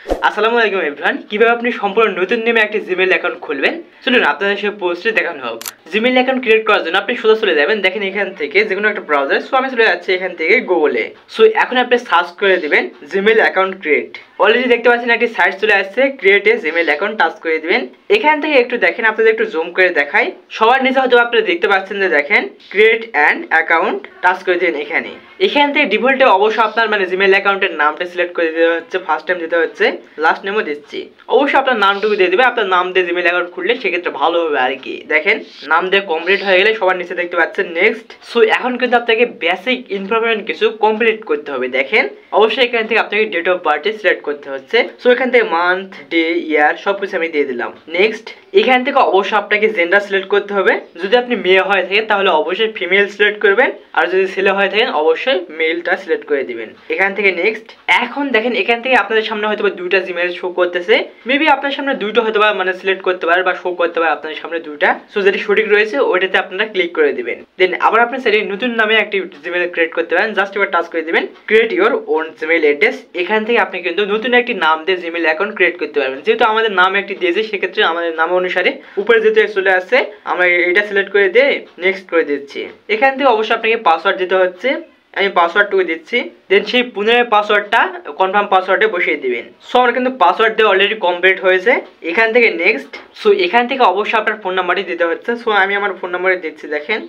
আসসালামু আলাইকুম এভরিওয়ান। কিভাবে আপনি সম্পূর্ণ নতুন নেমে একটা জিমেইল অ্যাকাউন্ট খুলবেন চলুন আপনাদের সাথে পোস্টে দেখানো হোক। জিমেইল অ্যাকাউন্ট ক্রিয়েট করার জন্য আপনি সোজা চলে যাবেন, দেখেন এখান থেকে যে কোনো একটা ব্রাউজার। সো আমি চলে যাচ্ছি এখান থেকে গুগলে। সো এখন আপনি সার্চ করে দিবেন জিমেইল অ্যাকাউন্ট ক্রিয়েট। অলরেডি দেখতে পাচ্ছেন একটি সাইট চলে আসছে, create a Gmail account touch করে দিবেন। এখান থেকে একটু দেখেন, আপনাদের একটু জুম করে দেখাই। সবার নিচে হয়তো আপনারা দেখতে পাচ্ছেন যে দেখেন ক্রিয়েট অ্যান অ্যাকাউন্ট টাচ করে দিন। এখান থেকে ডিফল্টে অবশ্যই আপনার জিমেইল অ্যাকাউন্টের নামটা সিলেক্ট করে দিতে হচ্ছে, ফার্স্ট টাইম দিতে হচ্ছে, লাস্ট নেমও দিচ্ছি। অবশ্যই আপনার নামটুকু দিয়ে দিবে। আপনার নাম দিয়ে জিমেইল অ্যাকাউন্ট খুললে সেক্ষেত্রে ভালো হবে আর কি। দেখেন নাম দিয়ে কমপ্লিট হয়ে গেলে সবার নিচে দেখতে পাচ্ছেন নেক্সট। সো এখন কিন্তু আপনাকে বেসিক ইনফরমেশন কিছু কমপ্লিট করতে হবে। দেখেন অবশ্যই এখান থেকে আপনাকে ডেট অফ বার্থ সিলেক্ট করতে হচ্ছে। সো এখান থেকে মান্থ, ডে, ইয়ার সবকিছু আমি দিয়ে দিলাম। নেক্সট এখান থেকে অবশ্যই আপনাকে জেন্ডার সিলেক্ট করতে হবে। যদি আপনি মেয়ে হয়ে থাকেন তাহলে অবশ্যই ফিমেল সিলেক্ট করবেন, আর যদি ছেলে হয়ে থাকেন অবশ্যই মেলটা সিলেক্ট করে দিবেন। এখান থেকে নেক্সট। এখন দেখেন এখান থেকে আপনাদের সামনে হয়তো দুইটা জিমেইল শো করতেছে। মেবি আপনার সামনে দুইটা হয়তো সিলেক্ট করতে পারে বা শো করতে পারে আপনাদের সামনে দুইটা। সো যেটি সঠিক রয়েছে ওইটাতে আপনারা ক্লিক করে দিবেন। দেন আবার আপনি সেটি নতুন নামে একটি জিমেইল ক্রিয়েট করতে পারেন। জাস্ট এবার টাচ করে দিবেন create your own Gmail address. এখান থেকে আপনি কিন্তু নতুন একটি নাম দিয়ে জিমেইল অ্যাকাউন্ট ক্রিয়েট করতে পারবেন। যেহেতু আমাদের নাম একটি দিয়েছে সেক্ষেত্রে আমাদের নাম অনুসারে উপরে যেহেতু চলে আসছে আমরা এটা সিলেক্ট করে দিয়ে নেক্সট করে দিচ্ছি। এখান থেকে অবশ্যই আপনাকে পাসওয়ার্ড দিতে হচ্ছে। আমি পাসওয়ার্ডটুকু দিচ্ছি। দেন সেই পুনরায় পাসওয়ার্ডটা কনফার্ম পাসওয়ার্ডে বসিয়ে দিবেন। সো আমার কিন্তু পাসওয়ার্ড দিয়ে অলরেডি কমপ্লিট হয়েছে। এখান থেকে নেক্সট। সো এখান থেকে অবশ্যই আপনার ফোন নাম্বারটি দিতে হচ্ছে। সো আমি আমার ফোন নাম্বারে দিচ্ছি। দেখেন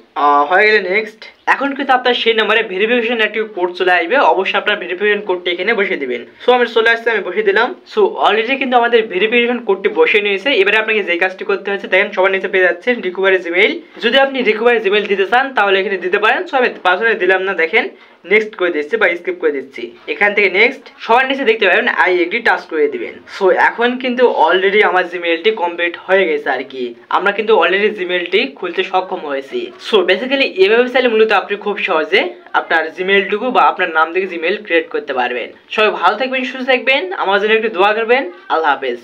হয়ে গেলে নেক্সট। এখন কিন্তু আপনার সেই নাম্বারে ভেরিফিকেশন একটি কোড চলে আসবে। অবশ্যই আপনার ভেরিফিকেশন কোডটি এখানে বসিয়ে দিবেন। সো আমি চলে আসছে, আমি বসিয়ে দিলাম। সো অলরেডি কিন্তু আমাদের ভেরিফিকেশন কোডটি বসিয়ে নিয়েছে। এবারে আপনাকে যে কাজটি করতে হচ্ছে দেখেন সবার নিচে পেয়ে যাচ্ছেন রিকভারি জিমেইল। যদি আপনি রিকভারি জিমেইল দিতে চান তাহলে এখানে দিতে পারেন। সো আমি পাসওয়ার্ড দিলাম না, দেখেন নেক্সট করে দিচ্ছি বা স্কিপ করে দিচ্ছি। এখান থেকে নেক্সট সবার নিচে দেখতে পাবেন আই এগ্রি টাচ করে দিবেন। সো এখন কিন্তু অলরেডি আমার জিমেইলটি কমপ্লিট হয়ে গেছে আর কি। আমরা কিন্তু অলরেডি জিমেইলটি খুলতে সক্ষম হয়েছি। সো বেসিক্যালি এভাবে চাইলে মূলত আপনি খুব সহজে আপনার জিমেইলটুকু বা আপনার নাম থেকে জিমেইল ক্রিয়েট করতে পারবেন। সবাই ভালো থাকবেন, সুস্থ থাকবেন, আমার জন্য একটু দোয়া করবেন। আল্লাহ হাফেজ।